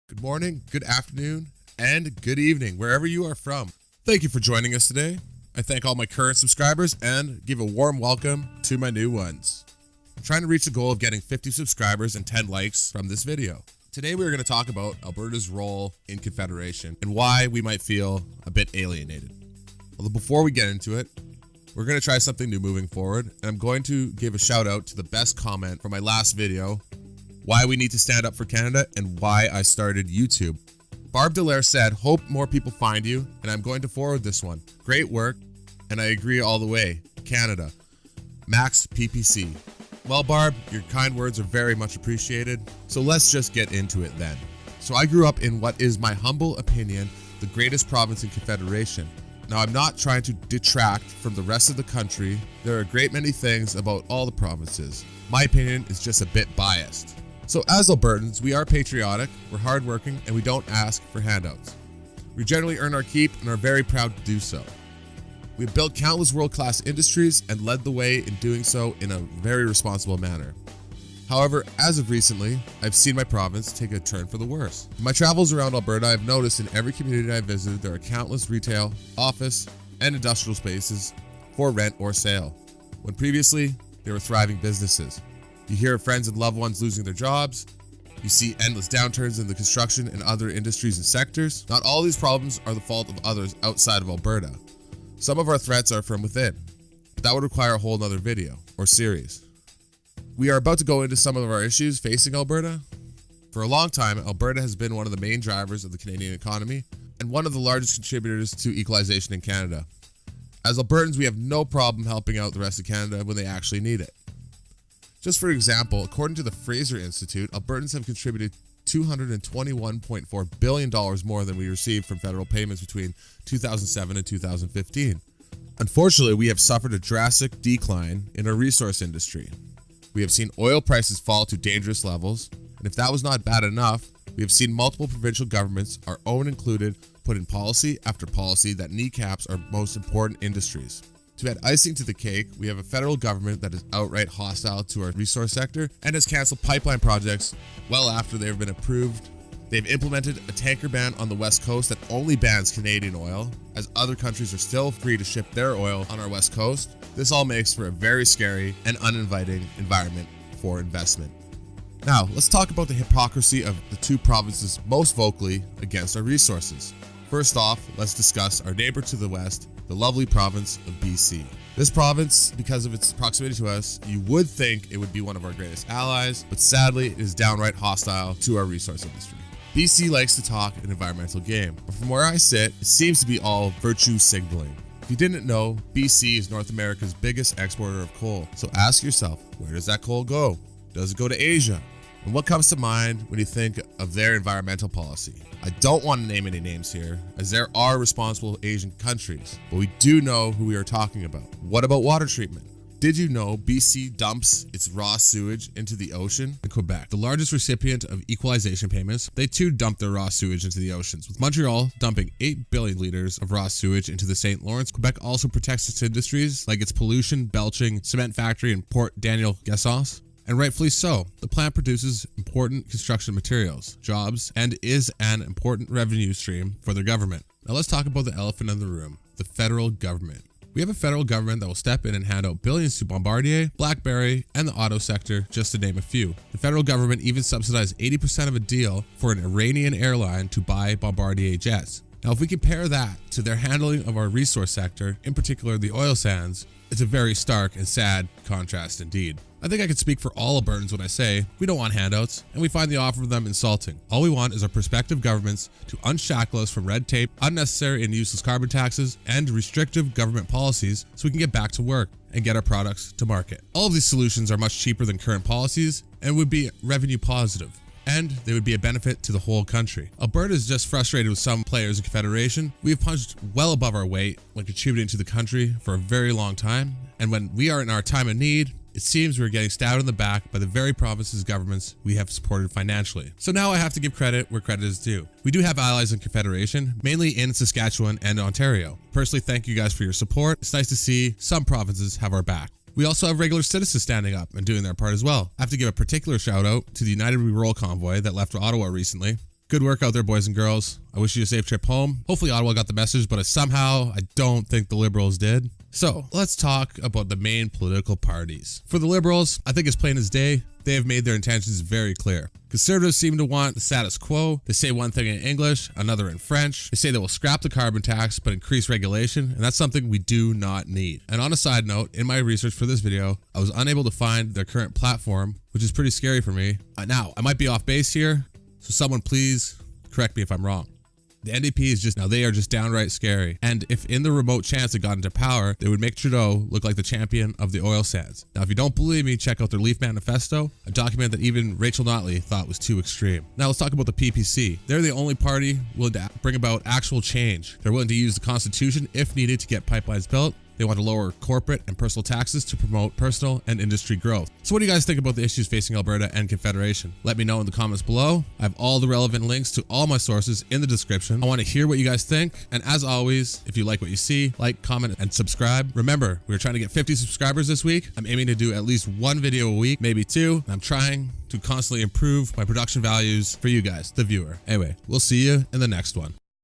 Good morning, good afternoon, and good evening, wherever you are from. Thank you for joining us today. I thank all my current subscribers and give a warm welcome to my new ones. I'm trying to reach the goal of getting 50 subscribers and 10 likes from this video. Today we're going to talk about Alberta's role in Confederation and why we might feel a bit alienated. Although before we get into it, we're going to try something new moving forward, and I'm going to give a shout out to the best comment from my last video, why we need to stand up for Canada and why I started YouTube. Barb Delaire said, "Hope more people find you," and I'm going to forward this one. Great work, and I agree all the way. Canada. Max PPC. Well, Barb, your kind words are very much appreciated, so let's just get into it then. So I grew up in what is my humble opinion, the greatest province in Confederation. Now, I'm not trying to detract from the rest of the country. There are a great many things about all the provinces. My opinion is just a bit biased. So as Albertans, we are patriotic, we're hardworking, and we don't ask for handouts. We generally earn our keep and are very proud to do so. We've built countless world-class industries and led the way in doing so in a very responsible manner. However, as of recently, I've seen my province take a turn for the worse. In my travels around Alberta, I've noticed in every community I visited, there are countless retail, office, and industrial spaces for rent or sale, when previously they were thriving businesses. You hear of friends and loved ones losing their jobs. You see endless downturns in the construction and other industries and sectors. Not all these problems are the fault of others outside of Alberta. Some of our threats are from within, but that would require a whole nother video or series. We are about to go into some of our issues facing Alberta. For a long time, Alberta has been one of the main drivers of the Canadian economy and one of the largest contributors to equalization in Canada. As Albertans, we have no problem helping out the rest of Canada when they actually need it. Just for example, according to the Fraser Institute, Albertans have contributed $221.4 billion more than we received from federal payments between 2007 and 2015. Unfortunately, we have suffered a drastic decline in our resource industry. We have seen oil prices fall to dangerous levels, and if that was not bad enough, we have seen multiple provincial governments, our own included, put in policy after policy that kneecaps our most important industries. To add icing to the cake, we have a federal government that is outright hostile to our resource sector and has canceled pipeline projects well after they have been approved. They've implemented a tanker ban on the West Coast that only bans Canadian oil, as other countries are still free to ship their oil on our West Coast. This all makes for a very scary and uninviting environment for investment. Now, let's talk about the hypocrisy of the two provinces most vocally against our resources. First off, let's discuss our neighbor to the west, the lovely province of BC. This province, because of its proximity to us, you would think it would be one of our greatest allies, but sadly, it is downright hostile to our resource industry. BC likes to talk an environmental game, but from where I sit, it seems to be all virtue signaling. If you didn't know, BC is North America's biggest exporter of coal, so ask yourself, where does that coal go? Does it go to Asia? And what comes to mind when you think of their environmental policy? I don't want to name any names here, as there are responsible Asian countries, but we do know who we are talking about. What about water treatment? Did you know BC dumps its raw sewage into the ocean? In Quebec, the largest recipient of equalization payments, they too dump their raw sewage into the oceans, with Montreal dumping 8 billion liters of raw sewage into the St. Lawrence. Quebec also protects its industries, like its pollution, belching, cement factory in Port Daniel Gassos. And rightfully so. The plant produces important construction materials, jobs, and is an important revenue stream for their government. Now let's talk about the elephant in the room, the federal government. We have a federal government that will step in and hand out billions to Bombardier, BlackBerry, and the auto sector, just to name a few. The federal government even subsidized 80% of a deal for an Iranian airline to buy Bombardier jets. Now, if we compare that to their handling of our resource sector, in particular the oil sands, it's a very stark and sad contrast indeed. I think I can speak for all Albertans when I say we don't want handouts, and we find the offer of them insulting. All we want is our prospective governments to unshackle us from red tape, unnecessary and useless carbon taxes, and restrictive government policies so we can get back to work and get our products to market. All of these solutions are much cheaper than current policies and would be revenue positive, and they would be a benefit to the whole country. Alberta is just frustrated with some players in Confederation. We have punched well above our weight when contributing to the country for a very long time, and when we are in our time of need, it seems we're getting stabbed in the back by the very province's governments we have supported financially. So now I have to give credit where credit is due. We do have allies in Confederation, mainly in Saskatchewan and Ontario. Personally, thank you guys for your support. It's nice to see some provinces have our back. We also have regular citizens standing up and doing their part as well. I have to give a particular shout out to the United We Roll convoy that left Ottawa recently. Good work out there, boys and girls. I wish you a safe trip home. Hopefully Ottawa got the message, but somehow I don't think the Liberals did. So let's talk about the main political parties. For the Liberals, I think it's plain as day. They have made their intentions very clear. Conservatives seem to want the status quo. They say one thing in English, another in French. They say they will scrap the carbon tax but increase regulation, and that's something we do not need. And on a side note, in my research for this video, I was unable to find their current platform, which is pretty scary for me. Now, I might be off base here, so someone please correct me if I'm wrong. The NDP is they are just downright scary. And if in the remote chance it got into power, they would make Trudeau look like the champion of the oil sands. Now, if you don't believe me, check out their Leaf Manifesto, a document that even Rachel Notley thought was too extreme. Now, let's talk about the PPC. They're the only party willing to bring about actual change. They're willing to use the Constitution if needed to get pipelines built. They want to lower corporate and personal taxes to promote personal and industry growth. So what do you guys think about the issues facing Alberta and Confederation? Let me know in the comments below. I have all the relevant links to all my sources in the description. I want to hear what you guys think. And as always, if you like what you see, like, comment, and subscribe. Remember, we're trying to get 50 subscribers this week. I'm aiming to do at least one video a week, maybe two. I'm trying to constantly improve my production values for you guys, the viewer. Anyway, we'll see you in the next one.